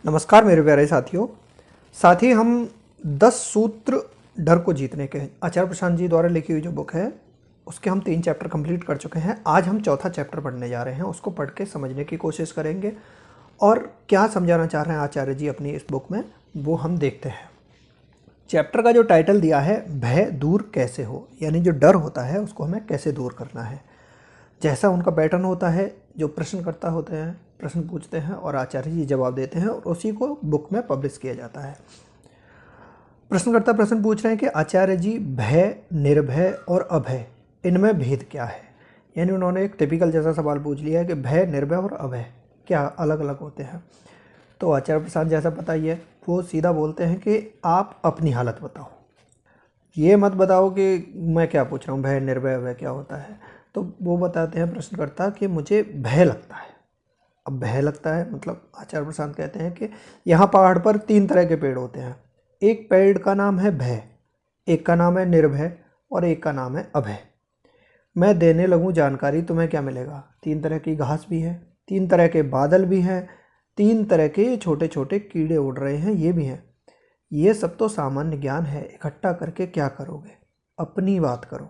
नमस्कार मेरे प्यारे साथियों। साथ ही हम 10 सूत्र डर को जीतने के आचार्य प्रशांत जी द्वारा लिखी हुई जो बुक है उसके हम 3 चैप्टर कंप्लीट कर चुके हैं। आज हम चौथा चैप्टर पढ़ने जा रहे हैं, उसको पढ़ के समझने की कोशिश करेंगे और क्या समझाना चाह रहे हैं आचार्य जी अपनी इस बुक में वो हम देखते हैं। चैप्टर का जो टाइटल दिया है भय दूर कैसे हो, यानी जो डर होता है उसको हमें कैसे दूर करना है। जैसा उनका पैटर्न होता है, जो प्रश्नकर्ता होते हैं प्रश्न पूछते हैं और आचार्य जी जवाब देते हैं और उसी को बुक में पब्लिश किया जाता है। प्रश्नकर्ता प्रश्न पूछ रहे हैं कि आचार्य जी भय, निर्भय और अभय इनमें भेद क्या है। यानी उन्होंने एक टिपिकल जैसा सवाल पूछ लिया है कि भय, निर्भय और अभय क्या अलग अलग होते हैं। तो आचार्य प्रसाद जैसा बताइए, वो सीधा बोलते हैं कि आप अपनी हालत बताओ, ये मत बताओ कि मैं क्या पूछ रहा हूँ भय, निर्भय, अभय क्या होता है। तो वो बताते हैं प्रश्नकर्ता कि मुझे भय लगता है। अब भय लगता है मतलब आचार्य प्रसाद कहते हैं कि यहाँ पहाड़ पर 3 तरह के पेड़ होते हैं। एक पेड़ का नाम है भय, एक का नाम है निर्भय और एक का नाम है अभय। मैं देने लगूँ जानकारी, तुम्हें क्या मिलेगा? 3 तरह की घास भी है, 3 तरह के बादल भी हैं, 3 तरह के छोटे छोटे कीड़े उड़ रहे हैं ये भी हैं। ये सब तो सामान्य ज्ञान है, इकट्ठा करके क्या करोगे? अपनी बात करो।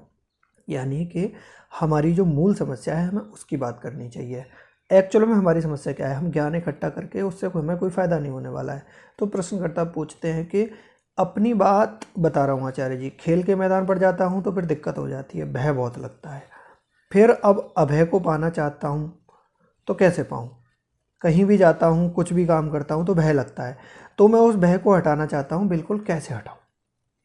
यानी कि हमारी जो मूल समस्या है हमें उसकी बात करनी चाहिए। एक्चुअल में हमारी समस्या क्या है? हम ज्ञान इकट्ठा करके उससे हमें कोई फ़ायदा नहीं होने वाला है। तो प्रश्नकर्ता पूछते हैं कि अपनी बात बता रहा हूँ आचार्य जी, खेल के मैदान पर जाता हूँ तो फिर दिक्कत हो जाती है, भय बहुत लगता है। फिर अब अभय को पाना चाहता हूँ तो कैसे पाऊँ? कहीं भी जाता हूँ, कुछ भी काम करता हूँ तो भय लगता है, तो मैं उस भय को हटाना चाहता हूँ, बिल्कुल कैसे हटाऊँ?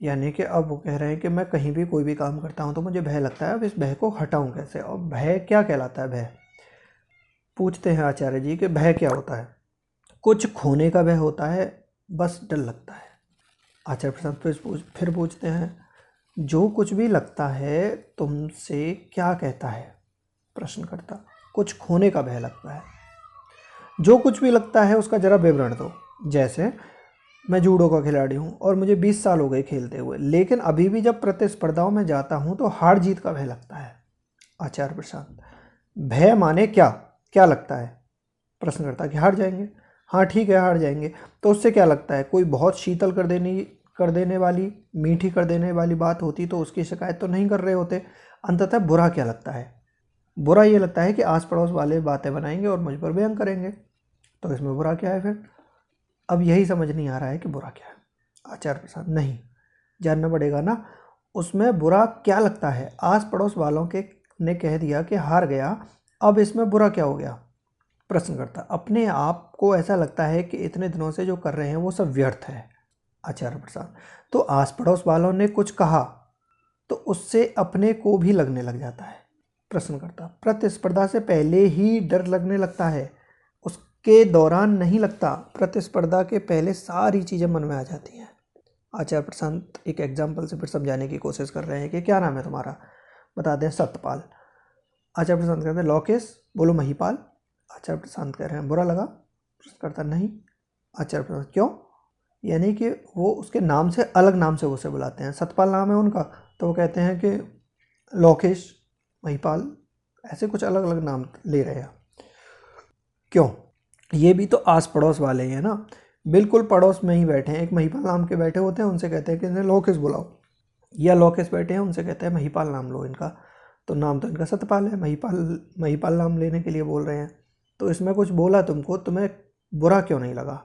यानी कि अब वो कह रहे हैं कि मैं कहीं भी कोई भी काम करता हूँ तो मुझे भय लगता है, अब इस भय को हटाऊँ कैसे? और भय क्या कहलाता है? भय पूछते हैं आचार्य जी कि भय क्या होता है? कुछ खोने का भय होता है, बस डर लगता है। आचार्य प्रसाद फिर पूछते हैं जो कुछ भी लगता है तुमसे क्या कहता है? प्रश्नकर्ता कुछ खोने का भय लगता है। जो कुछ भी लगता है उसका जरा विवरण दो। जैसे मैं जूडो का खिलाड़ी हूँ और मुझे 20 साल हो गए खेलते हुए, लेकिन अभी भी जब प्रतिस्पर्धाओं में जाता हूँ तो हार जीत का भय लगता है। आचार्य प्रसाद भय माने क्या, क्या लगता है? प्रश्न करता कि हार जाएंगे। हाँ ठीक है, हार जाएंगे। तो उससे क्या लगता है? कोई बहुत शीतल कर देने वाली, मीठी कर देने वाली बात होती तो उसकी शिकायत तो नहीं कर रहे होते। अंततः बुरा क्या लगता है? बुरा ये लगता है कि आस पड़ोस वाले बातें बनाएंगे और मुझ पर व्यंग करेंगे। तो इसमें बुरा क्या है फिर? अब यही समझ नहीं आ रहा है कि बुरा क्या है। आचार्य प्रसाद नहीं, जानना पड़ेगा ना, उसमें बुरा क्या लगता है? आस पड़ोस वालों के ने कह दिया कि हार गया, अब इसमें बुरा क्या हो गया? प्रश्न करता अपने आप को ऐसा लगता है कि इतने दिनों से जो कर रहे हैं वो सब व्यर्थ है। आचार्य प्रसाद तो आस पड़ोस वालों ने कुछ कहा तो उससे अपने को भी लगने लग जाता है। प्रश्न करता प्रतिस्पर्धा से पहले ही डर लगने लगता है, उसके दौरान नहीं लगता। प्रतिस्पर्धा के पहले सारी चीज़ें मन में आ जाती हैं। आचार्य प्रशांत एक एग्जाम्पल से फिर समझाने की कोशिश कर रहे हैं कि क्या नाम है तुम्हारा? बता दें सत्यपाल। आचार्य प्रशांत कहते हैं लोकेश, बोलो महिपाल। आचार्य प्रशांत कह रहे हैं बुरा लगा? करता नहीं। आचार्य प्रशांत क्यों? यानी कि वो उसके नाम से अलग नाम से उसे बुलाते हैं। सतपाल नाम है उनका तो वो कहते हैं कि लोकेश, महिपाल, ऐसे कुछ अलग अलग नाम ले रहे हैं। क्यों? ये भी तो आस पड़ोस वाले हैं ना, बिल्कुल पड़ोस में ही बैठे हैं। एक महिपाल नाम के बैठे होते हैं, उनसे कहते हैं कि इन्हें लोकेश बुलाओ, या लोकेश बैठे हैं उनसे कहते हैं महिपाल नाम लो इनका। तो नाम तो इनका सतपाल है, महिपाल महिपाल नाम लेने के लिए बोल रहे हैं। तो इसमें कुछ बोला तुमको, तुम्हें बुरा क्यों नहीं लगा?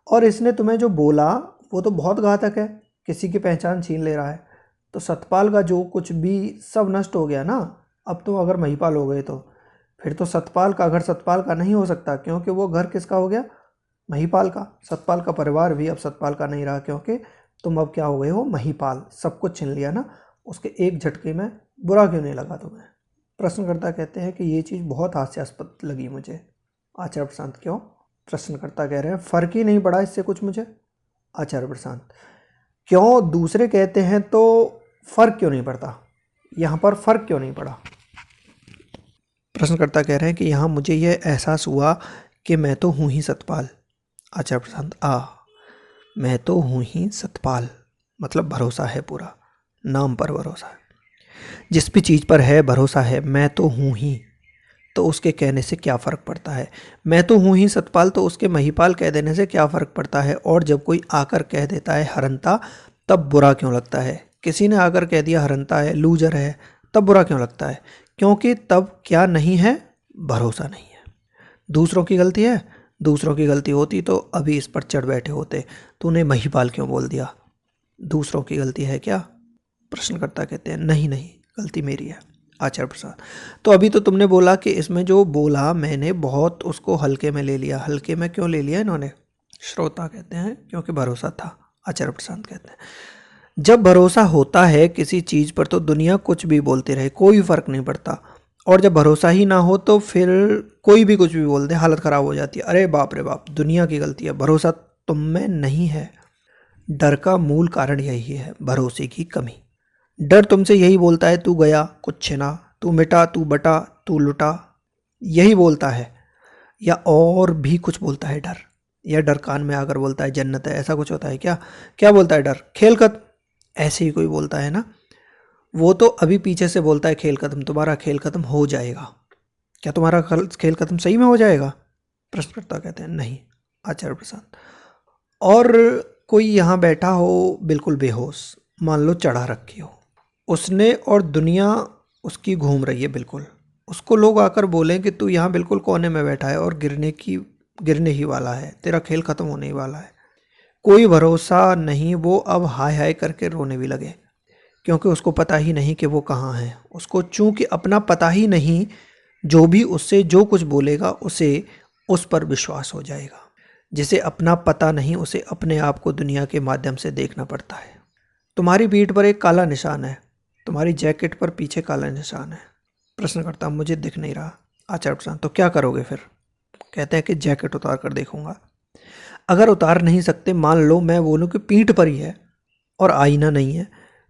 और इसने तुम्हें जो बोला वो तो बहुत घातक है, किसी की पहचान छीन ले रहा है। तो सतपाल का जो कुछ भी सब नष्ट हो गया ना। अब तुम अगर महिपाल हो गए तो फिर तो सतपाल का घर सतपाल का नहीं हो सकता, क्योंकि वो घर किसका हो गया? महिपाल का। सतपाल का परिवार भी अब सतपाल का नहीं रहा, क्योंकि तुम अब क्या हो गए हो? महिपाल। सब कुछ छीन लिया ना, उसके एक झटके में बुरा क्यों नहीं लगा तुम्हें? प्रश्नकर्ता कहते हैं कि ये चीज़ बहुत हास्यास्पद लगी मुझे। आचार्य प्रशांत क्यों? प्रश्नकर्ता कह रहे हैं फर्क ही नहीं पड़ा इससे कुछ मुझे। आचार्य प्रशांत क्यों? दूसरे कहते हैं तो फर्क क्यों नहीं पड़ता, यहाँ पर फर्क क्यों नहीं पड़ा? प्रश्नकर्ता कह रहे हैं कि यहाँ मुझे यह एहसास हुआ कि मैं तो हूँ ही सतपाल। आचार्य प्रशांत मैं तो हूँ ही सतपाल, मतलब भरोसा है पूरा, नाम पर भरोसा है, जिस भी चीज़ पर है भरोसा है, मैं तो हूँ ही। तो उसके कहने से क्या फ़र्क पड़ता है। मैं तो हूँ ही सतपाल, तो उसके महिपाल कह देने से क्या फ़र्क पड़ता है। और जब कोई आकर कह देता है हरंता, तब बुरा क्यों लगता है। किसी ने आकर कह दिया हरंता है, लूजर है, तब बुरा क्यों लगता है। क्योंकि तब क्या नहीं है, भरोसा नहीं है। दूसरों की गलती है, दूसरों की गलती होती तो अभी इस पर चढ़ बैठे होते। तूने महिपाल क्यों बोल दिया, दूसरों की गलती है क्या। प्रश्नकर्ता कहते हैं नहीं नहीं, गलती मेरी है आचार्य प्रसाद। तो अभी तो तुमने बोला कि इसमें जो बोला मैंने बहुत उसको हल्के में ले लिया। हल्के में क्यों ले लिया इन्होंने। श्रोता कहते हैं क्योंकि भरोसा था। आचार्य प्रसाद कहते हैं जब भरोसा होता है किसी चीज़ पर तो दुनिया कुछ भी बोलती रहे, कोई फर्क नहीं पड़ता। और जब भरोसा ही ना हो तो फिर कोई भी कुछ भी बोल दे, हालत ख़राब हो जाती है। अरे बाप रे बाप, दुनिया की गलती है, भरोसा तुम में नहीं है। डर का मूल कारण यही है, भरोसे की कमी। डर तुमसे यही बोलता है, तू गया कुछ छिना, तू मिटा, तू बटा, तू लुटा, यही बोलता है। या और भी कुछ बोलता है डर। या डर कान में आकर बोलता है जन्नत है, ऐसा कुछ होता है क्या। क्या बोलता है डर, खेल खत्म, ऐसे ही कोई बोलता है ना। वो तो अभी पीछे से बोलता है खेल खत्म, तुम्हारा खेल खत्म हो जाएगा। क्या तुम्हारा खेल खत्म सही में हो जाएगा। प्रश्नकर्ता कहते हैं नहीं आचार्य प्रसाद। और कोई यहाँ बैठा हो बिल्कुल बेहोश, मान लो चढ़ा रखी हो उसने, और दुनिया उसकी घूम रही है बिल्कुल। उसको लोग आकर बोलें कि तू यहाँ बिल्कुल कोने में बैठा है और गिरने ही वाला है, तेरा खेल खत्म होने ही वाला है। कोई भरोसा नहीं, वो अब हाय हाय करके रोने भी लगे, क्योंकि उसको पता ही नहीं कि वो कहाँ है। उसको चूंकि अपना पता ही नहीं, जो भी उससे जो कुछ बोलेगा उसे उस पर विश्वास हो जाएगा। जिसे अपना पता नहीं उसे अपने आप को दुनिया के माध्यम से देखना पड़ता है। तुम्हारी पीठ पर एक काला निशान है, तुम्हारी जैकेट पर पीछे काला निशान है। प्रश्नकर्ता मुझे दिख नहीं रहा। आचार्य प्रसाद तो क्या करोगे फिर। कहते हैं कि जैकेट उतार कर देखूंगा। अगर उतार नहीं सकते, मान लो मैं बोलूं कि पीठ पर ही है और आईना नहीं है,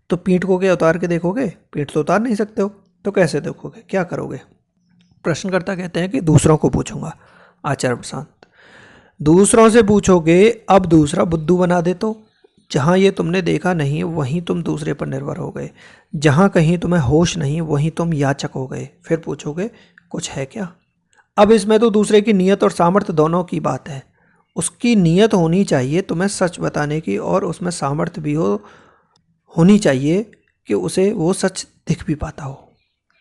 तो पीठ को क्या उतार के देखोगे। पीठ तो उतार नहीं सकते हो, तो कैसे देखोगे, क्या करोगे। प्रश्नकर्ता कहते हैं कि दूसरों को पूछूंगा। आचार्य प्रसाद दूसरों से पूछोगे, अब दूसरा बुद्धू बना दे तो। जहाँ ये तुमने देखा नहीं वहीं तुम दूसरे पर निर्भर हो गए, जहाँ कहीं तुम्हें होश नहीं वहीं तुम याचक हो गए। फिर पूछोगे कुछ है क्या। अब इसमें तो दूसरे की नीयत और सामर्थ्य दोनों की बात है। उसकी नीयत होनी चाहिए तुम्हें सच बताने की, और उसमें सामर्थ्य भी होनी चाहिए कि उसे वो सच दिख भी पाता हो।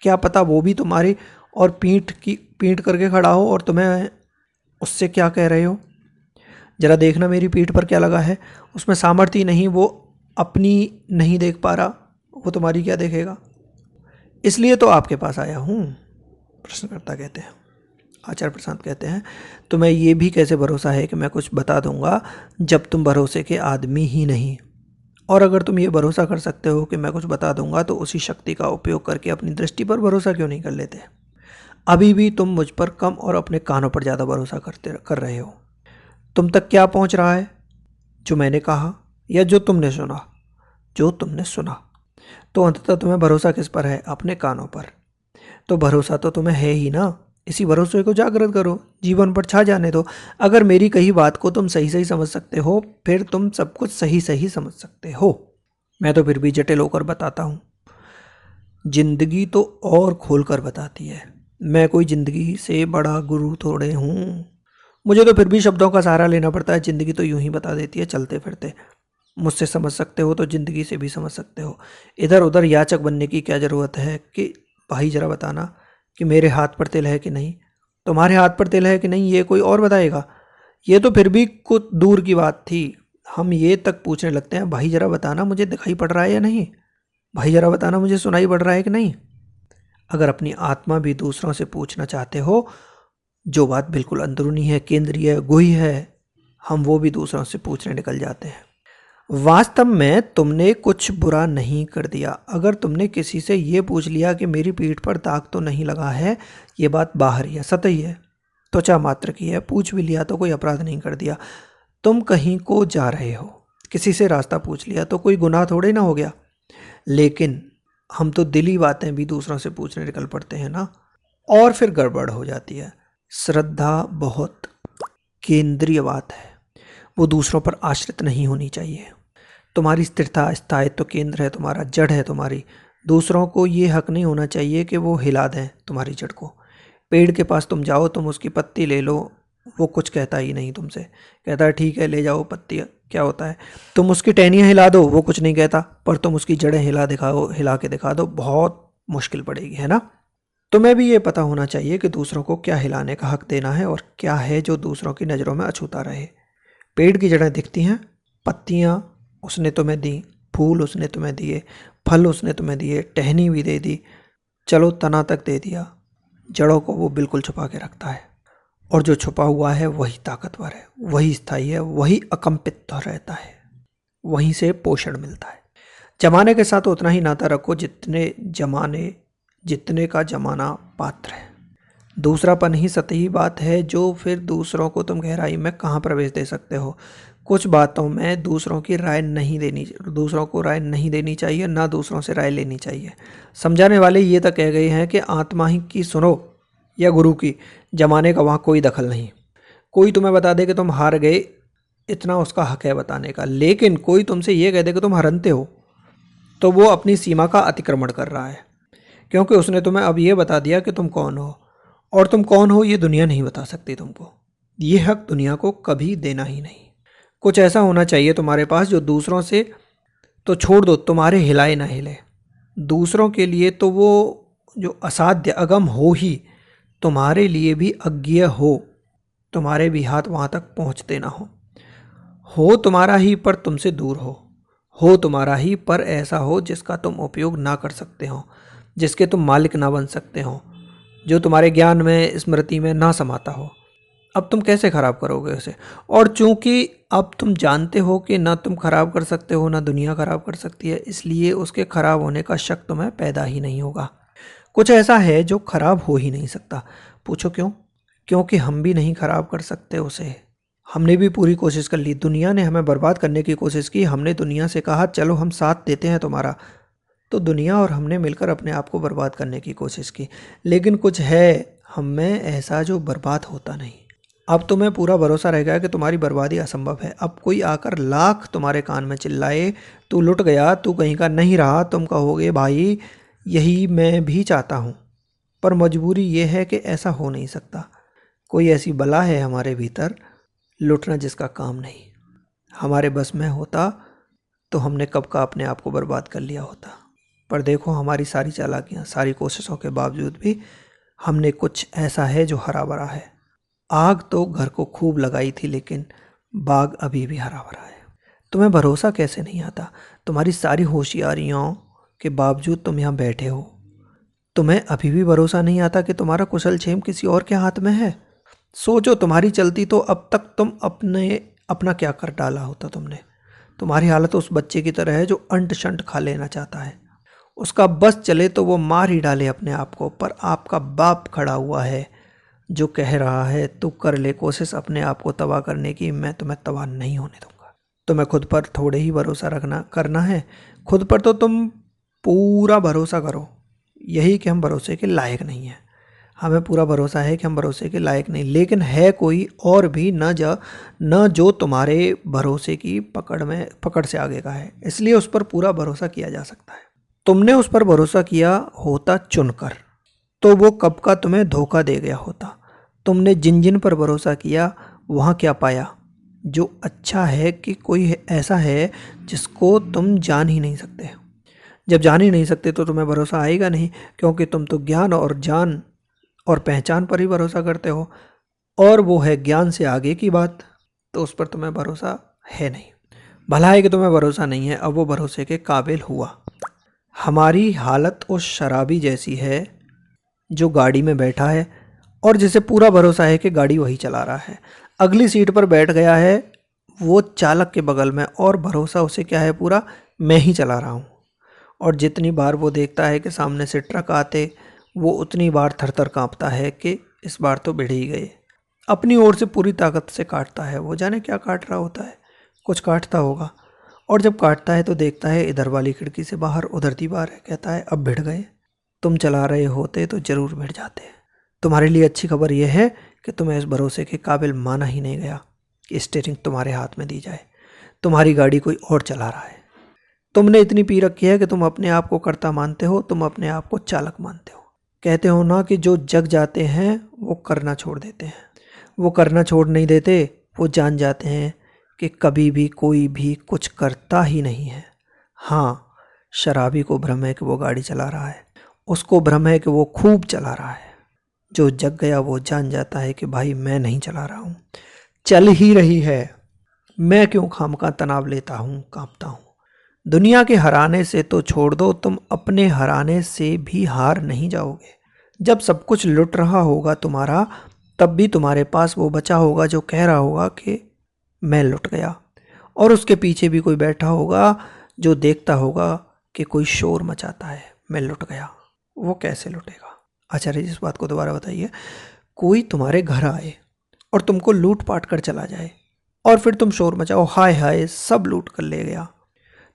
क्या पता वो भी तुम्हारी और पीठ करके खड़ा हो और तुम्हें उससे क्या कह रहे हो, जरा देखना मेरी पीठ पर क्या लगा है। उसमें सामर्थ्य ही नहीं, वो अपनी नहीं देख पा रहा, वो तुम्हारी क्या देखेगा। इसलिए तो आपके पास आया हूँ। प्रश्नकर्ता कहते हैं। आचार्य प्रसाद कहते हैं तुम्हें ये भी कैसे भरोसा है कि मैं कुछ बता दूंगा जब तुम भरोसे के आदमी ही नहीं। और अगर तुम ये भरोसा कर सकते हो कि मैं कुछ बता दूंगा, तो उसी शक्ति का उपयोग करके अपनी दृष्टि पर भरोसा क्यों नहीं कर लेते। अभी भी तुम मुझ पर कम और अपने कानों पर ज़्यादा भरोसा कर रहे हो। तुम तक क्या पहुंच रहा है, जो मैंने कहा या जो तुमने सुना। जो तुमने सुना, तो अंततः तुम्हें भरोसा किस पर है, अपने कानों पर। तो भरोसा तो तुम्हें है ही ना, इसी भरोसे को जागृत करो, जीवन पर छा जाने दो। अगर मेरी कही बात को तुम सही सही समझ सकते हो, फिर तुम सब कुछ सही सही समझ सकते हो। मैं तो फिर भी जटिल होकर बताता हूँ, जिंदगी तो और खोल कर बताती है। मैं कोई जिंदगी से बड़ा गुरु थोड़े हूँ, मुझे तो फिर भी शब्दों का सहारा लेना पड़ता है। ज़िंदगी तो यूं ही बता देती है चलते फिरते। मुझसे समझ सकते हो तो ज़िंदगी से भी समझ सकते हो। इधर उधर याचक बनने की क्या ज़रूरत है कि भाई ज़रा बताना कि मेरे हाथ पर तिल है कि नहीं, तुम्हारे हाथ पर तिल है कि नहीं, ये कोई और बताएगा। ये तो फिर भी कुछ दूर की बात थी, हम ये तक पूछने लगते हैं भाई ज़रा बताना मुझे दिखाई पड़ रहा है या नहीं, भाई ज़रा बताना मुझे सुनाई पड़ रहा है कि नहीं। अगर अपनी आत्मा भी दूसरों से पूछना चाहते हो, जो बात बिल्कुल अंदरूनी है, केंद्रीय, गुही है, हम वो भी दूसरों से पूछने निकल जाते हैं। वास्तव में तुमने कुछ बुरा नहीं कर दिया। अगर तुमने किसी से ये पूछ लिया कि मेरी पीठ पर दाग तो नहीं लगा है, ये बात बाहरी है, सतही है, त्वचा मात्र की है, पूछ भी लिया तो कोई अपराध नहीं कर दिया। तुम कहीं को जा रहे हो, किसी से रास्ता पूछ लिया तो कोई गुनाह थोड़े ना हो गया। लेकिन हम तो दिली बातें भी दूसरों से पूछने निकल पड़ते हैं ना, और फिर गड़बड़ हो जाती है। श्रद्धा बहुत केंद्रीय बात है, वो दूसरों पर आश्रित नहीं होनी चाहिए। तुम्हारी स्थिरता स्थायित्व केंद्र है, तुम्हारा जड़ है तुम्हारी। दूसरों को ये हक नहीं होना चाहिए कि वो हिला दें तुम्हारी जड़ को। पेड़ के पास तुम जाओ, तुम उसकी पत्ती ले लो, वो कुछ कहता ही नहीं तुमसे, कहता है ठीक है ले जाओ पत्तियाँ, क्या होता है। तुम उसकी टहनियाँ हिला दो, वो कुछ नहीं कहता, पर तुम उसकी जड़ें हिला के दिखा दो, बहुत मुश्किल पड़ेगी, है ना। तुम्हें भी ये पता होना चाहिए कि दूसरों को क्या हिलाने का हक देना है और क्या है जो दूसरों की नज़रों में अछूता रहे। पेड़ की जड़ें दिखती हैं, पत्तियाँ उसने तुम्हें दी, फूल उसने तुम्हें दिए, फल उसने तुम्हें दिए, टहनी भी दे दी, चलो तना तक दे दिया, जड़ों को वो बिल्कुल छुपा के रखता है। और जो छुपा हुआ है वही ताकतवर है, वही स्थायी है, वही अकंपित रहता है, वहीं से पोषण मिलता है। जमाने के साथ उतना ही नाता रखो जितने का जमाना पात्र है। दूसरापन ही सतही बात है जो फिर दूसरों को तुम गहराई में कहाँ प्रवेश दे सकते हो। कुछ बातों में दूसरों को राय नहीं देनी चाहिए, ना दूसरों से राय लेनी चाहिए। समझाने वाले ये तक कह गए हैं कि आत्मा ही की सुनो या गुरु की, जमाने का वहाँ कोई दखल नहीं। कोई तुम्हें बता दे कि तुम हार गए, इतना उसका हक है बताने का, लेकिन कोई तुमसे ये कह दे कि तुम हारते हो, तो वो अपनी सीमा का अतिक्रमण कर रहा है, क्योंकि उसने तुम्हें अब ये बता दिया कि तुम कौन हो, और तुम कौन हो ये दुनिया नहीं बता सकती तुमको। ये हक दुनिया को कभी देना ही नहीं। कुछ ऐसा होना चाहिए तुम्हारे पास जो दूसरों से तो छोड़ दो, तुम्हारे हिलाए ना हिले। दूसरों के लिए तो वो जो असाध्य अगम हो ही, तुम्हारे लिए भी अज्ञेय हो, तुम्हारे भी हाथ वहाँ तक पहुँचते ना हो तुम्हारा ही पर तुमसे दूर हो तुम्हारा ही पर ऐसा हो जिसका तुम उपयोग ना कर सकते हो, जिसके तुम मालिक ना बन सकते हो, जो तुम्हारे ज्ञान में स्मृति में ना समाता हो। अब तुम कैसे खराब करोगे उसे। और चूंकि अब तुम जानते हो कि ना तुम खराब कर सकते हो ना दुनिया खराब कर सकती है, इसलिए उसके खराब होने का शक तुम्हें पैदा ही नहीं होगा। कुछ ऐसा है जो खराब हो ही नहीं सकता। पूछो क्यों? क्योंकि हम भी नहीं खराब कर सकते उसे। हमने भी पूरी कोशिश कर ली, दुनिया ने हमें बर्बाद करने की कोशिश की, हमने दुनिया से कहा चलो हम साथ देते हैं तुम्हारा, तो दुनिया और हमने मिलकर अपने आप को बर्बाद करने की कोशिश की। लेकिन कुछ है हम में ऐसा जो बर्बाद होता नहीं। अब तुम्हें पूरा भरोसा रहेगा कि तुम्हारी बर्बादी असंभव है। अब कोई आकर लाख तुम्हारे कान में चिल्लाए तू लुट गया, तू कहीं का नहीं रहा, तुम कहोगे भाई यही मैं भी चाहता हूँ, पर मजबूरी ये है कि ऐसा हो नहीं सकता। कोई ऐसी बला है हमारे भीतर, लुटना जिसका काम नहीं। हमारे बस में होता तो हमने कब का अपने आप को बर्बाद कर लिया होता। पर देखो हमारी सारी चालाकियाँ, सारी कोशिशों के बावजूद भी हमने कुछ ऐसा है जो हरा भरा है। आग तो घर को खूब लगाई थी, लेकिन बाग अभी भी हरा भरा है। तुम्हें भरोसा कैसे नहीं आता? तुम्हारी सारी होशियारियों के बावजूद तुम यहाँ बैठे हो। तुम्हें अभी भी भरोसा नहीं आता कि तुम्हारा कुशल क्षेम किसी और के हाथ में है? सोचो, तुम्हारी चलती तो अब तक तुम अपना क्या कर डाला होता तुमने। तुम्हारी हालत उस बच्चे की तरह है जो अंट शंट खा लेना चाहता है। उसका बस चले तो वो मार ही डाले अपने आप को, पर आपका बाप खड़ा हुआ है जो कह रहा है तू कर ले कोशिश अपने आप को तबाह करने की, मैं तुम्हें तबाह नहीं होने दूंगा। तुम्हें खुद पर थोड़े ही भरोसा करना है। खुद पर तो तुम पूरा भरोसा करो, यही कि हम भरोसे के लायक नहीं हैं। हमें पूरा भरोसा है कि हम भरोसे के लायक नहीं, लेकिन है कोई और भी न जो तुम्हारे भरोसे की पकड़ से आगे का है, इसलिए उस पर पूरा भरोसा किया जा सकता है। तुमने उस पर भरोसा किया होता चुनकर, तो वो कब का तुम्हें धोखा दे गया होता। तुमने जिन जिन पर भरोसा किया वहाँ क्या पाया? जो अच्छा है कि कोई ऐसा है जिसको तुम जान ही नहीं सकते। जब जान ही नहीं सकते तो तुम्हें भरोसा आएगा नहीं, क्योंकि तुम तो ज्ञान और जान और पहचान पर ही भरोसा करते हो, और वो है ज्ञान से आगे की बात, तो उस पर तुम्हें भरोसा है नहीं। भला है कि तुम्हें भरोसा नहीं है, अब वो भरोसे के काबिल हुआ। हमारी हालत उस शराबी जैसी है जो गाड़ी में बैठा है और जिसे पूरा भरोसा है कि गाड़ी वही चला रहा है। अगली सीट पर बैठ गया है वो चालक के बगल में, और भरोसा उसे क्या है पूरा, मैं ही चला रहा हूँ। और जितनी बार वो देखता है कि सामने से ट्रक आते, वो उतनी बार थर थर काँपता है कि इस बार तो भिड़ ही गए। अपनी ओर से पूरी ताकत से काटता है, वो जाने क्या काट रहा होता है, कुछ काटता होगा। और जब काटता है तो देखता है इधर वाली खिड़की से बाहर उधर दीवार है, कहता है अब भिड़ गए। तुम चला रहे होते तो जरूर भिड़ जाते। तुम्हारे लिए अच्छी खबर यह है कि तुम्हें इस भरोसे के काबिल माना ही नहीं गया कि स्टीयरिंग तुम्हारे हाथ में दी जाए। तुम्हारी गाड़ी कोई और चला रहा है। तुमने इतनी पी रखी है कि तुम अपने आप को कर्ता मानते हो, तुम अपने आप को चालक मानते हो। कहते हो ना कि जो जग जाते हैं वो करना छोड़ देते हैं। वो करना छोड़ नहीं देते, वो जान जाते हैं कि कभी भी कोई भी कुछ करता ही नहीं है। हाँ, शराबी को भ्रम है कि वो गाड़ी चला रहा है, उसको भ्रम है कि वो खूब चला रहा है। जो जग गया वो जान जाता है कि भाई मैं नहीं चला रहा हूँ, चल ही रही है, मैं क्यों खामखा तनाव लेता हूँ, कांपता हूँ। दुनिया के हराने से तो छोड़ दो, तुम अपने हराने से भी हार नहीं जाओगे। जब सब कुछ लुट रहा होगा तुम्हारा, तब भी तुम्हारे पास वो बचा होगा जो कह रहा होगा कि मैं लुट गया। और उसके पीछे भी कोई बैठा होगा जो देखता होगा कि कोई शोर मचाता है, मैं लुट गया। वो कैसे लुटेगा? आचार्य जी इस बात को दोबारा बताइए। कोई तुम्हारे घर आए और तुमको लूट पाट कर चला जाए और फिर तुम शोर मचाओ, हाय हाय सब लूट कर ले गया,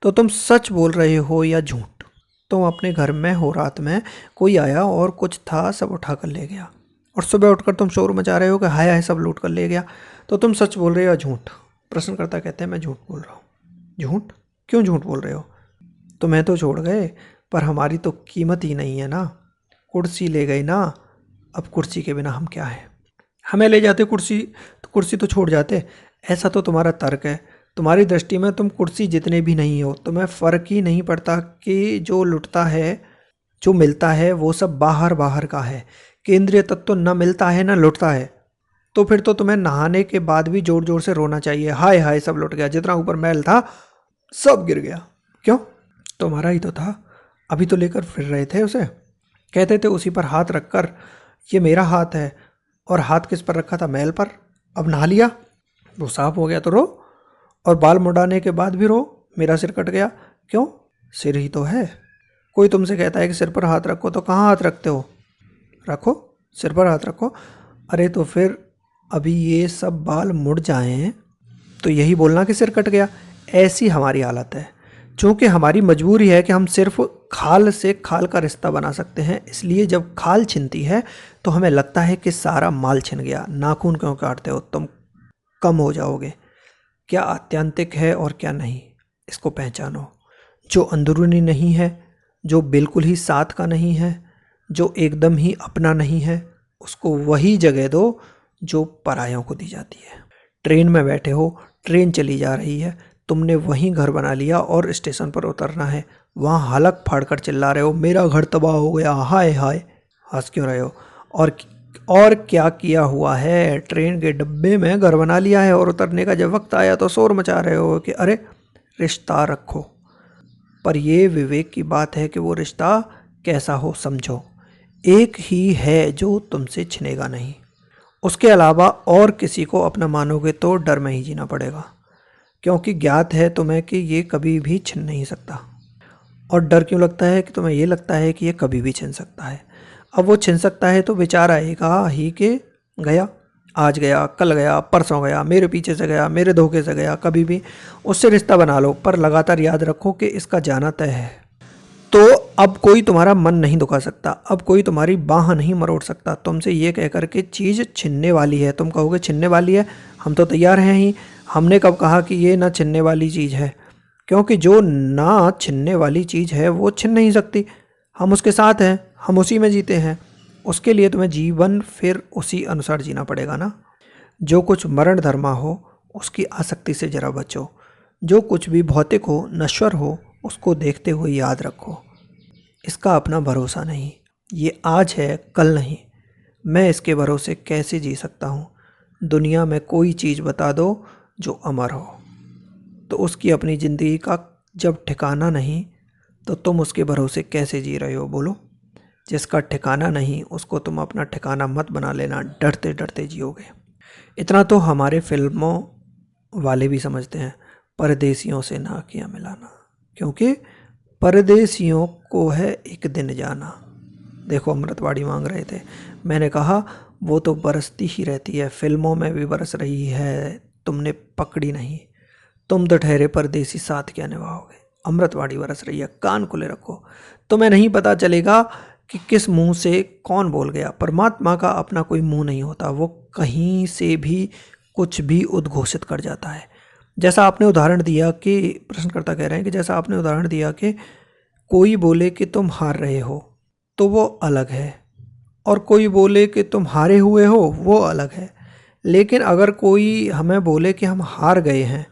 तो तुम सच बोल रहे हो या झूठ? तुम अपने घर में हो, रात में कोई आया और कुछ था सब उठा कर ले गया, और सुबह उठकर तुम शोर मचा रहे हो कि हाय हाय सब लूट कर ले गया, तो तुम सच बोल रहे हो या झूठ? प्रश्नकर्ता कहते हैं मैं झूठ बोल रहा हूँ। झूठ? क्यों झूठ बोल रहे हो? तुम्हें तो छोड़ गए, पर हमारी तो कीमत ही नहीं है ना। कुर्सी ले गई ना, अब कुर्सी के बिना हम क्या है? हमें ले जाते कुर्सी, तो कुर्सी तो छोड़ जाते। ऐसा तो तुम्हारा तर्क है। तुम्हारी दृष्टि में तुम कुर्सी जितने भी नहीं हो, तुम्हें फ़र्क ही नहीं पड़ता कि जो लुटता है, जो मिलता है वो सब बाहर बाहर का है। केंद्रीय तत्व तो न मिलता है न लुटता है। तो फिर तो तुम्हें नहाने के बाद भी जोर जोर से रोना चाहिए, हाय हाय सब लुट गया, जितना ऊपर मैल था सब गिर गया। क्यों? तुम्हारा ही तो था, अभी तो लेकर फिर रहे थे उसे। कहते थे उसी पर हाथ रखकर, ये मेरा हाथ है, और हाथ किस पर रखा था? मैल पर। अब नहा लिया, वो साफ हो गया तो रो, और बाल मुड़ाने के बाद भी रो, मेरा सिर कट गया। क्यों? सिर ही तो है। कोई तुमसे कहता है कि सिर पर हाथ रखो, तो कहाँ हाथ रखते हो? रखो, सिर पर हाथ रखो। अरे तो फिर अभी ये सब बाल मुड़ जाएं तो यही बोलना कि सिर कट गया। ऐसी हमारी हालत है। चूँकि हमारी मजबूरी है कि हम सिर्फ खाल से खाल का रिश्ता बना सकते हैं, इसलिए जब खाल छिनती है तो हमें लगता है कि सारा माल छिन गया। नाखून क्यों काटते हो? तुम कम हो जाओगे। क्या आत्यंतिक है और क्या नहीं, इसको पहचानो। जो अंदरूनी नहीं है, जो बिल्कुल ही साथ का नहीं है, जो एकदम ही अपना नहीं है, उसको वही जगह दो जो परायों को दी जाती है। ट्रेन में बैठे हो, ट्रेन चली जा रही है, तुमने वहीं घर बना लिया और स्टेशन पर उतरना है, वहाँ हलक फाड़ कर चिल्ला रहे हो, मेरा घर तबाह हो गया, हाय हाय। हंस क्यों रहे हो? और क्या किया हुआ है? ट्रेन के डब्बे में घर बना लिया है, और उतरने का जब वक्त आया तो शोर मचा रहे हो कि अरे रिश्ता रखो। पर ये विवेक की बात है कि वो रिश्ता कैसा हो समझो। एक ही है जो तुमसे छिनेगा नहीं, उसके अलावा और किसी को अपना मानोगे तो डर में ही जीना पड़ेगा, क्योंकि ज्ञात है तुम्हें कि ये कभी भी छिन नहीं सकता। और डर क्यों लगता है? कि तुम्हें ये लगता है कि ये कभी भी छिन सकता है। अब वो छिन सकता है तो विचार आएगा ही कि गया, आज गया, कल गया, परसों गया, मेरे पीछे से गया, मेरे धोखे से गया, कभी भी उससे रिश्ता बना लो, पर लगातार याद रखो कि इसका जाना तय है। तो अब कोई तुम्हारा मन नहीं दुखा सकता, अब कोई तुम्हारी बाह नहीं मरोड़ सकता तुमसे ये कहकर के चीज़ छिनने वाली है। तुम कहोगे छिनने वाली है, हम तो तैयार हैं ही। हमने कब कहा कि ये ना छिनने वाली चीज़ है? क्योंकि जो ना छिनने वाली चीज़ है वो छिन नहीं सकती। हम उसके साथ हैं, हम उसी में जीते हैं। उसके लिए तुम्हें जीवन फिर उसी अनुसार जीना पड़ेगा ना। जो कुछ मरण धर्मा हो उसकी आसक्ति से जरा बचो। जो कुछ भी भौतिक हो, नश्वर हो, उसको देखते हुए याद रखो, इसका अपना भरोसा नहीं। ये आज है, कल नहीं। मैं इसके भरोसे कैसे जी सकता हूँ? दुनिया में कोई चीज़ बता दो जो अमर हो, तो उसकी अपनी ज़िंदगी का जब ठिकाना नहीं, तो तुम उसके भरोसे कैसे जी रहे हो बोलो? जिसका ठिकाना नहीं उसको तुम अपना ठिकाना मत बना लेना, डरते डरते जियोगे। इतना तो हमारे फिल्मों वाले भी समझते हैं, परदेसियों से ना किया मिलाना, क्योंकि परदेसियों को है एक दिन जाना। देखो अमृतवाड़ी मांग रहे थे, मैंने कहा वो तो बरसती ही रहती है, फिल्मों में भी बरस रही है, तुमने पकड़ी नहीं। तुम तो ठहरे परदेसी, साथ क्या निभाओगे? अमृतवाड़ी बरस रही है, कान खुले रखो। तुम्हें नहीं पता चलेगा कि किस मुंह से कौन बोल गया। परमात्मा का अपना कोई मुंह नहीं होता, वो कहीं से भी कुछ भी उद्घोषित कर जाता है। जैसा आपने उदाहरण दिया कि, प्रश्नकर्ता कह रहे हैं कि जैसा आपने उदाहरण दिया कि कोई बोले कि तुम हार रहे हो, तो वो अलग है, और कोई बोले कि तुम हारे हुए हो, वो अलग है। लेकिन अगर कोई हमें बोले कि हम हार गए हैं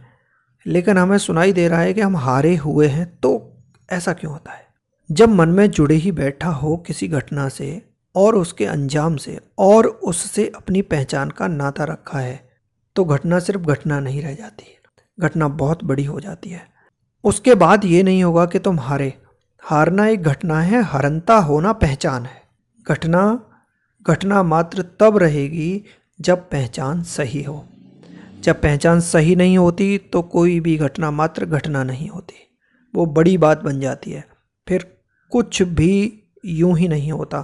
लेकिन हमें सुनाई दे रहा है कि हम हारे हुए हैं, तो ऐसा क्यों होता है? जब मन में जुड़े ही बैठा हो किसी घटना से और उसके अंजाम से और उससे अपनी पहचान का नाता रखा है, तो घटना सिर्फ घटना नहीं रह जाती, घटना बहुत बड़ी हो जाती है। उसके बाद ये नहीं होगा कि तुम हारे। हारना एक घटना है, हरनता होना पहचान है। घटना घटना मात्र तब रहेगी जब पहचान सही हो। जब पहचान सही नहीं होती तो कोई भी घटना मात्र घटना नहीं होती, वो बड़ी बात बन जाती है। फिर कुछ भी यूं ही नहीं होता,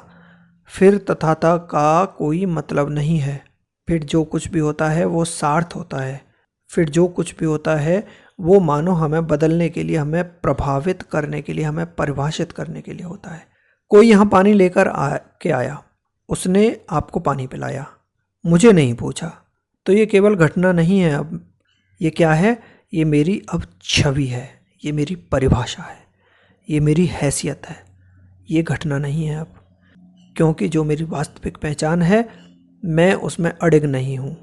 फिर तथाता का कोई मतलब नहीं है। फिर जो कुछ भी होता है वो सार्थ होता है। फिर जो कुछ भी होता है वो मानो हमें बदलने के लिए, हमें प्रभावित करने के लिए, हमें परिभाषित करने के लिए होता है। कोई यहाँ पानी लेकर के आया, उसने आपको पानी पिलाया, मुझे नहीं पूछा, तो ये केवल घटना नहीं है। अब ये क्या है? ये मेरी अब छवि है, ये मेरी परिभाषा है, ये मेरी हैसियत है। ये घटना नहीं है अब, क्योंकि जो मेरी वास्तविक पहचान है मैं उसमें अड़िग नहीं हूँ।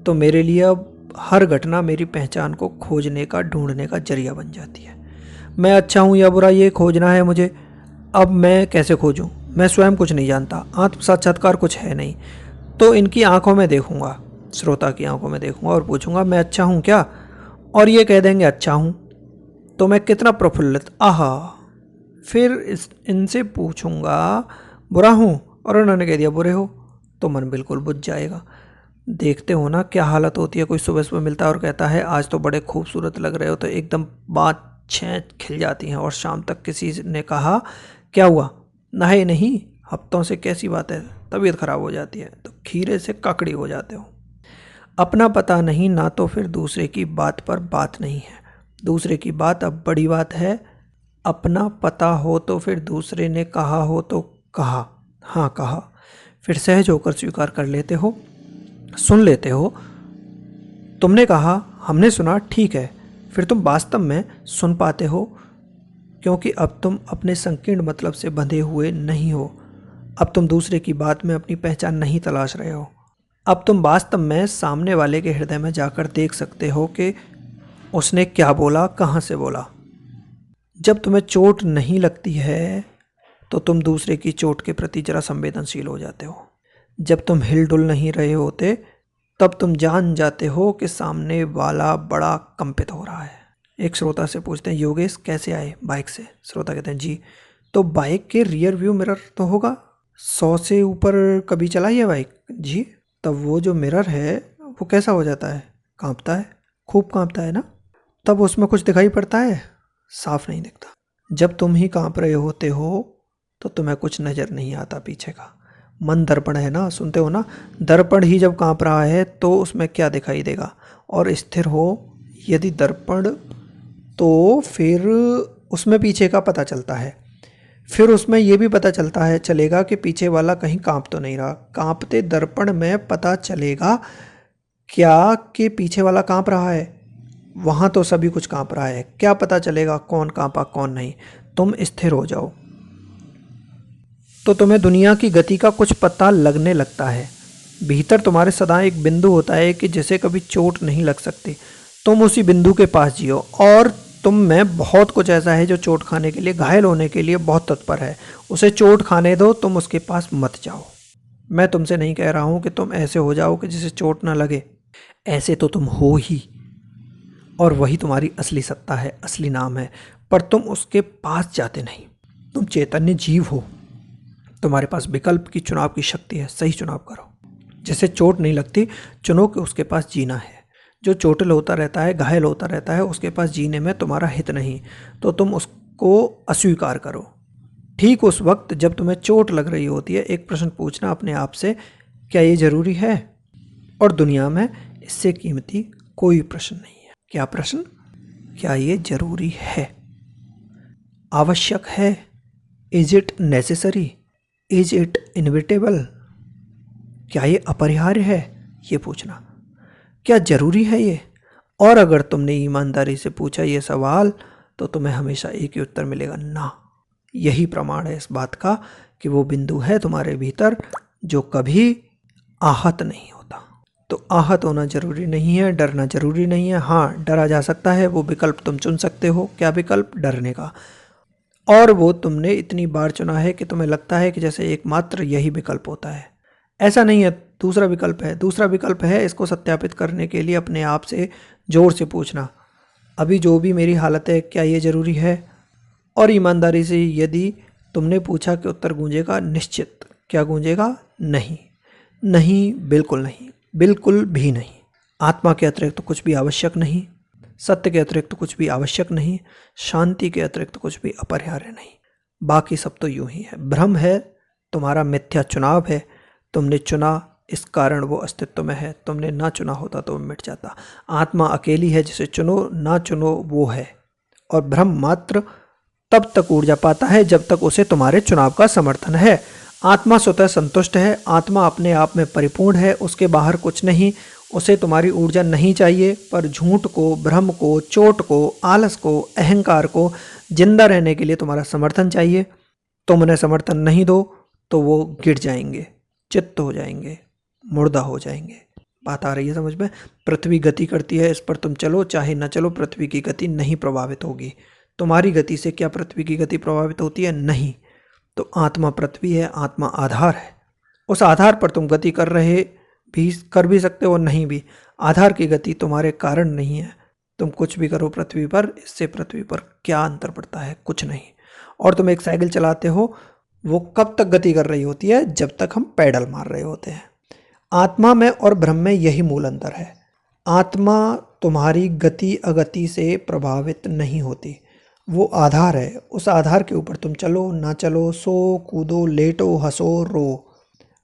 तो मेरे लिए अब हर घटना मेरी पहचान को खोजने का, ढूंढने का जरिया बन जाती है। मैं अच्छा हूँ या बुरा ये खोजना है मुझे। अब मैं कैसे खोजूँ? मैं स्वयं कुछ नहीं जानता, आत्म साक्षात्कार कुछ है नहीं। तो इनकी आंखों में देखूंगा, श्रोता की आंखों में देखूंगा और पूछूंगा मैं अच्छा हूँ क्या? और ये कह देंगे अच्छा हूँ, तो मैं कितना प्रफुल्लित, आहा। फिर इनसे पूछूंगा बुरा हूँ, और उन्होंने कह दिया बुरे हो, तो मन बिल्कुल बुझ जाएगा। देखते हो ना क्या हालत होती है। कोई सुबह सुबह मिलता है और कहता है आज तो बड़े खूबसूरत लग रहे हो, तो एकदम बात छें खिल जाती हैं। और शाम तक किसी ने कहा क्या हुआ, नहाए नहीं, हफ्तों से, कैसी बात है, तबीयत खराब हो जाती है, तो खीरे से ककड़ी हो जाते हो। अपना पता नहीं ना, तो फिर दूसरे की बात पर बात नहीं है। दूसरे की बात अब बड़ी बात है। अपना पता हो तो फिर दूसरे ने कहा हो तो कहा, हाँ कहा, फिर सहज होकर स्वीकार कर लेते हो, सुन लेते हो। तुमने कहा, हमने सुना, ठीक है, फिर तुम वास्तव में सुन पाते हो, क्योंकि अब तुम अपने संकीर्ण मतलब से बंधे हुए नहीं हो। अब तुम दूसरे की बात में अपनी पहचान नहीं तलाश रहे हो। अब तुम वास्तव में सामने वाले के हृदय में जाकर देख सकते हो कि उसने क्या बोला, कहाँ से बोला। जब तुम्हें चोट नहीं लगती है तो तुम दूसरे की चोट के प्रति जरा संवेदनशील हो जाते हो। जब तुम हिलडुल नहीं रहे होते तब तुम जान जाते हो कि सामने वाला बड़ा कंपित हो रहा है। एक श्रोता से पूछते हैं, योगेश कैसे आए? बाइक से। श्रोता कहते हैं जी। तो बाइक के रियर व्यू मिरर तो होगा, 100 से ऊपर कभी चलाई है बाइक? जी। तब वो जो मिरर है वो कैसा हो जाता है? कांपता है, खूब कांपता है ना। तब उसमें कुछ दिखाई पड़ता है? साफ नहीं दिखता। जब तुम ही कांप रहे होते हो तो तुम्हें कुछ नज़र नहीं आता पीछे का। मन दर्पण है ना, सुनते हो ना, दर्पण ही जब कांप रहा है तो उसमें क्या दिखाई देगा? और स्थिर हो यदि दर्पण तो फिर उसमें पीछे का पता चलता है। फिर उसमें यह भी पता चलता है, चलेगा कि पीछे वाला कहीं कांप तो नहीं रहा। कांपते दर्पण में पता चलेगा क्या कि पीछे वाला कांप रहा है? वहाँ तो सभी कुछ कांप रहा है, क्या पता चलेगा कौन कांपा कौन नहीं? तुम स्थिर हो जाओ तो तुम्हें दुनिया की गति का कुछ पता लगने लगता है। भीतर तुम्हारे सदा एक बिंदु होता है कि जिसे कभी चोट नहीं लग सकती। तुम उसी बिंदु के पास जियो, और तुम में बहुत कुछ ऐसा है जो चोट खाने के लिए, घायल होने के लिए बहुत तत्पर है। उसे चोट खाने दो, तुम उसके पास मत जाओ। मैं तुमसे नहीं कह रहा हूँ कि तुम ऐसे हो जाओ कि जिसे चोट ना लगे, ऐसे तो तुम हो ही, और वही तुम्हारी असली सत्ता है, असली नाम है। पर तुम उसके पास जाते नहीं। तुम चैतन्य जीव हो, तुम्हारे पास विकल्प की, चुनाव की शक्ति है। सही चुनाव करो। जिसे चोट नहीं लगती चुनो कि उसके पास जीना है। जो चोटिल होता रहता है, घायल होता रहता है, उसके पास जीने में तुम्हारा हित नहीं, तो तुम उसको अस्वीकार करो। ठीक उस वक्त जब तुम्हें चोट लग रही होती है, एक प्रश्न पूछना अपने आप से, क्या ये जरूरी है? और दुनिया में इससे कीमती कोई प्रश्न नहीं है। क्या प्रश्न? क्या ये जरूरी है, आवश्यक है? Is it necessary? Is it inevitable? क्या ये अपरिहार्य है? ये पूछना, क्या जरूरी है ये? और अगर तुमने ईमानदारी से पूछा ये सवाल तो तुम्हें हमेशा एक ही उत्तर मिलेगा, ना। यही प्रमाण है इस बात का कि वो बिंदु है तुम्हारे भीतर जो कभी आहत नहीं होता। तो आहत होना जरूरी नहीं है, डरना जरूरी नहीं है। हाँ, डरा जा सकता है, वो विकल्प तुम चुन सकते हो। क्या विकल्प? डरने का। और वो तुमने इतनी बार चुना है कि तुम्हें लगता है कि जैसे एकमात्र यही विकल्प होता है। ऐसा नहीं है, दूसरा विकल्प है। दूसरा विकल्प है, इसको सत्यापित करने के लिए अपने आप से जोर से पूछना, अभी जो भी मेरी हालत है क्या ये ज़रूरी है? और ईमानदारी से यदि तुमने पूछा कि उत्तर गूंजेगा निश्चित। क्या गूंजेगा? नहीं। नहीं, बिल्कुल नहीं, बिल्कुल भी नहीं। आत्मा के अतिरिक्त तो कुछ भी आवश्यक नहीं, सत्य के अतिरिक्त तो कुछ भी आवश्यक नहीं, शांति के अतिरिक्त तो कुछ भी अपरिहार्य नहीं। बाकी सब तो यूं ही है, भ्रम है, तुम्हारा मिथ्या चुनाव है। तुमने चुना, इस कारण वो अस्तित्व में है। तुमने ना चुना होता तो वो मिट जाता। आत्मा अकेली है, जिसे चुनो ना चुनो वो है। और भ्रम मात्र तब तक ऊर्जा पाता है जब तक उसे तुम्हारे चुनाव का समर्थन है। आत्मा स्वतः संतुष्ट है, आत्मा अपने आप में परिपूर्ण है, उसके बाहर कुछ नहीं। उसे तुम्हारी ऊर्जा नहीं चाहिए, पर झूठ को, भ्रम को, चोट को, आलस को, अहंकार को जिंदा रहने के लिए तुम्हारा समर्थन चाहिए। तुम उन्हें समर्थन नहीं दो तो वो गिर जाएंगे, चित्त हो जाएंगे, मुर्दा हो जाएंगे। बात आ रही है समझ में? पृथ्वी गति करती है, इस पर तुम चलो चाहे न चलो, पृथ्वी की गति नहीं प्रभावित होगी। तुम्हारी गति से क्या पृथ्वी की गति प्रभावित होती है? नहीं। तो आत्मा पृथ्वी है, आत्मा आधार है। उस आधार पर तुम गति कर भी सकते हो, नहीं भी। आधार की गति तुम्हारे कारण नहीं है। तुम कुछ भी करो पृथ्वी पर, इससे पृथ्वी पर क्या अंतर पड़ता है? कुछ नहीं। और तुम एक साइकिल चलाते हो, वो कब तक गति कर रही होती है? जब तक हम पैडल मार रहे होते हैं। आत्मा में और ब्रह्म में यही मूल अंतर है। आत्मा तुम्हारी गति अगति से प्रभावित नहीं होती, वो आधार है। उस आधार के ऊपर तुम चलो ना चलो, सो कूदो, लेटो, हंसो, रो,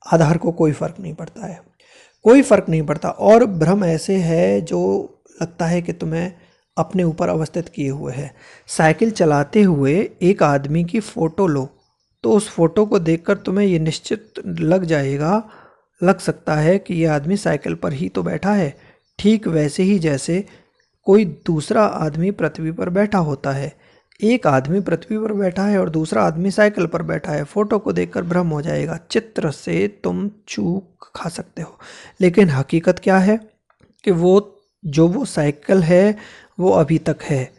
आधार को कोई फर्क नहीं पड़ता है, कोई फर्क नहीं पड़ता। और भ्रम ऐसे है जो लगता है कि तुम्हें अपने ऊपर अवस्थित किए हुए है। साइकिल चलाते हुए एक आदमी की फ़ोटो लो तो उस फोटो को देखकर तुम्हें ये निश्चित लग सकता है कि यह आदमी साइकिल पर ही तो बैठा है। ठीक वैसे ही जैसे कोई दूसरा आदमी पृथ्वी पर बैठा होता है। एक आदमी पृथ्वी पर बैठा है और दूसरा आदमी साइकिल पर बैठा है। फोटो को देखकर भ्रम हो जाएगा, चित्र से तुम चूक खा सकते हो, लेकिन हकीकत क्या है कि वो साइकिल है वो अभी तक है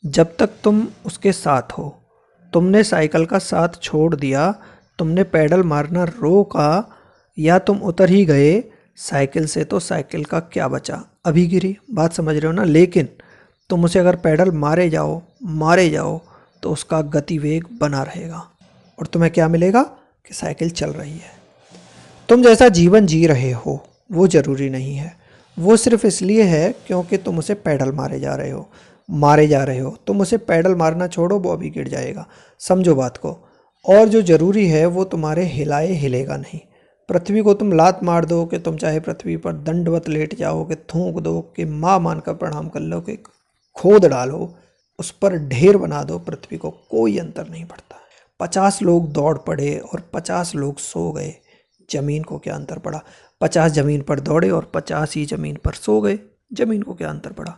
जब तक तुम उसके साथ हो। तुमने साइकिल का साथ छोड़ दिया, तुमने पैडल मारना रोका या तुम उतर ही गए साइकिल से, तो साइकिल का क्या बचा? अभी गिरी। बात समझ रहे हो ना? लेकिन तुम उसे अगर पैडल मारे जाओ तो उसका गतिवेग बना रहेगा और तुम्हें क्या मिलेगा कि साइकिल चल रही है। तुम जैसा जीवन जी रहे हो वो ज़रूरी नहीं है, वो सिर्फ इसलिए है क्योंकि तुम उसे पैडल मारे जा रहे हो। तुम उसे पैडल मारना छोड़ो, वो अभी गिर जाएगा। समझो बात को। और जो ज़रूरी है वो तुम्हारे हिलेगा नहीं। पृथ्वी को तुम लात मार दो कि तुम चाहे पृथ्वी पर दंडवत लेट जाओ, कि थूक दो, कि माँ मानकर प्रणाम कर लो, कि खोद डालो, उस पर ढेर बना दो, पृथ्वी को कोई अंतर नहीं पड़ता। 50 लोग दौड़ पड़े और 50 लोग सो गए, जमीन को क्या अंतर पड़ा? 50 जमीन पर दौड़े और 50 ही जमीन पर सो गए, जमीन को क्या अंतर पड़ा?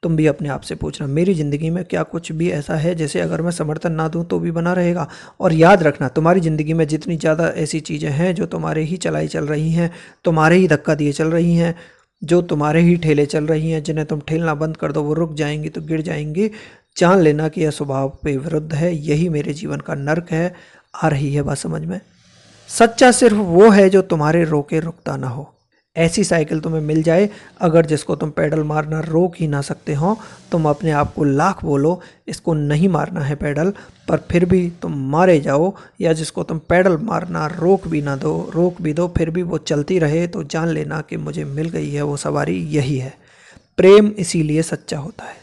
तुम भी अपने आप से पूछना, मेरी ज़िंदगी में क्या कुछ भी ऐसा है जैसे अगर मैं समर्थन ना दूं तो भी बना रहेगा? और याद रखना, तुम्हारी ज़िंदगी में जितनी ज़्यादा ऐसी चीज़ें हैं जो तुम्हारे ही चलाई चल रही हैं, तुम्हारे ही धक्का दिए चल रही हैं, जो तुम्हारे ही ठेले चल रही हैं, जिन्हें तुम ठेलना बंद कर दो वो रुक जाएंगी तो गिर जाएंगी। जान लेना कि यह स्वभाव पे विरुद्ध है, यही मेरे जीवन का नर्क है। आ रही है बात समझ में? सच्चा सिर्फ वो है जो तुम्हारे रोके रुकता ना हो। ऐसी साइकिल तुम्हें मिल जाए अगर जिसको तुम पैडल मारना रोक ही ना सकते हो। तुम अपने आप को लाख बोलो इसको नहीं मारना है पैडल, पर फिर भी तुम मारे जाओ, या जिसको तुम पैडल मारना रोक भी दो फिर भी वो चलती रहे, तो जान लेना कि मुझे मिल गई है वो सवारी। यही है प्रेम, इसीलिए सच्चा होता है।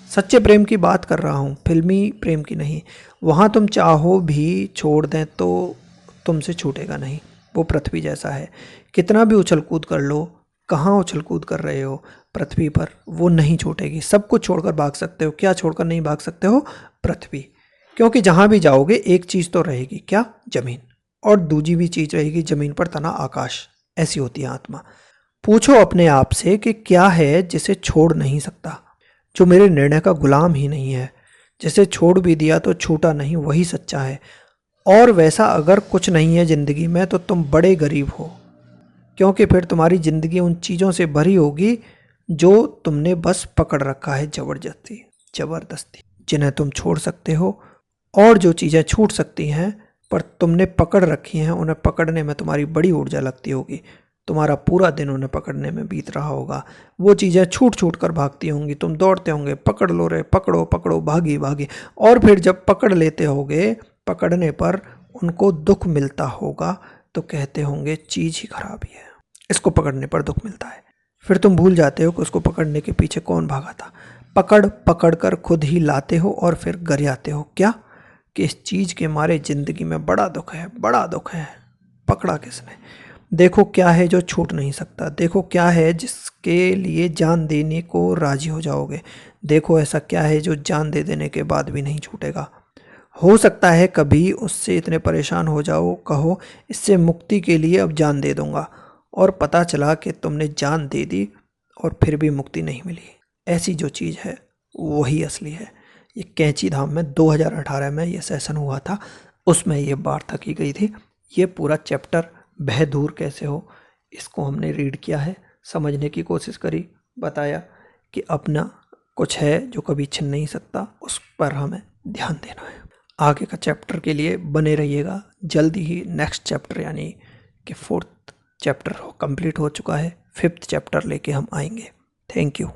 सच्चे प्रेम की बात कर रहा हूँ, फिल्मी प्रेम की नहीं। वहाँ तुम चाहो भी छोड़ दें तो तुमसे छूटेगा नहीं। वो पृथ्वी जैसा है, कितना भी उछल कूद कर लो, कहाँ उछल कूद कर रहे हो पृथ्वी पर, वो नहीं छूटेगी। सब कुछ छोड़कर भाग सकते हो, क्या छोड़कर नहीं भाग सकते हो? पृथ्वी। क्योंकि जहाँ भी जाओगे एक चीज़ तो रहेगी, क्या? जमीन। और दूसरी भी चीज़ रहेगी, जमीन पर तना आकाश। ऐसी होती है आत्मा। पूछो अपने आप से कि क्या है जिसे छोड़ नहीं सकता, जो मेरे निर्णय का गुलाम ही नहीं है, जिसे छोड़ भी दिया तो छूटा नहीं, वही सच्चा है। और वैसा अगर कुछ नहीं है ज़िंदगी में तो तुम बड़े गरीब हो, क्योंकि फिर तुम्हारी ज़िंदगी उन चीज़ों से भरी होगी जो तुमने बस पकड़ रखा है ज़बरदस्ती, जिन्हें तुम छोड़ सकते हो। और जो चीज़ें छूट सकती हैं पर तुमने पकड़ रखी हैं, उन्हें पकड़ने में तुम्हारी बड़ी ऊर्जा लगती होगी। तुम्हारा पूरा दिन उन्हें पकड़ने में बीत रहा होगा। वो चीज़ें छूट छूट कर भागती होंगी, तुम दौड़ते होंगे, पकड़ लो रे, पकड़ो पकड़ो, भागी भागी। और फिर जब पकड़ लेते होगे, पकड़ने पर उनको दुख मिलता होगा तो कहते होंगे चीज़ ही खराब ही है, इसको पकड़ने पर दुख मिलता है। फिर तुम भूल जाते हो कि उसको पकड़ने के पीछे कौन भागा था। पकड़ पकड़ कर खुद ही लाते हो और फिर गरियाते हो, क्या कि इस चीज़ के मारे ज़िंदगी में बड़ा दुख है, बड़ा दुख है। पकड़ा किसने? देखो क्या है जो छूट नहीं सकता, देखो क्या है जिसके लिए जान देने को राजी हो जाओगे, देखो ऐसा क्या है जो जान दे देने के बाद भी नहीं छूटेगा। हो सकता है कभी उससे इतने परेशान हो जाओ, कहो इससे मुक्ति के लिए अब जान दे दूंगा, और पता चला कि तुमने जान दे दी और फिर भी मुक्ति नहीं मिली। ऐसी जो चीज़ है वही असली है। ये कैंची धाम में 2018 में ये सेशन हुआ था, उसमें ये वार्ता की गई थी। ये पूरा चैप्टर भय दूर कैसे हो, इसको हमने रीड किया है, समझने की कोशिश करी, बताया कि अपना कुछ है जो कभी छिन नहीं सकता, उस पर हमें ध्यान देना है। आगे का चैप्टर के लिए बने रहिएगा। जल्दी ही नेक्स्ट चैप्टर यानी कि 4th चैप्टर कंप्लीट हो चुका है, 5th चैप्टर लेके हम आएंगे। Thank you.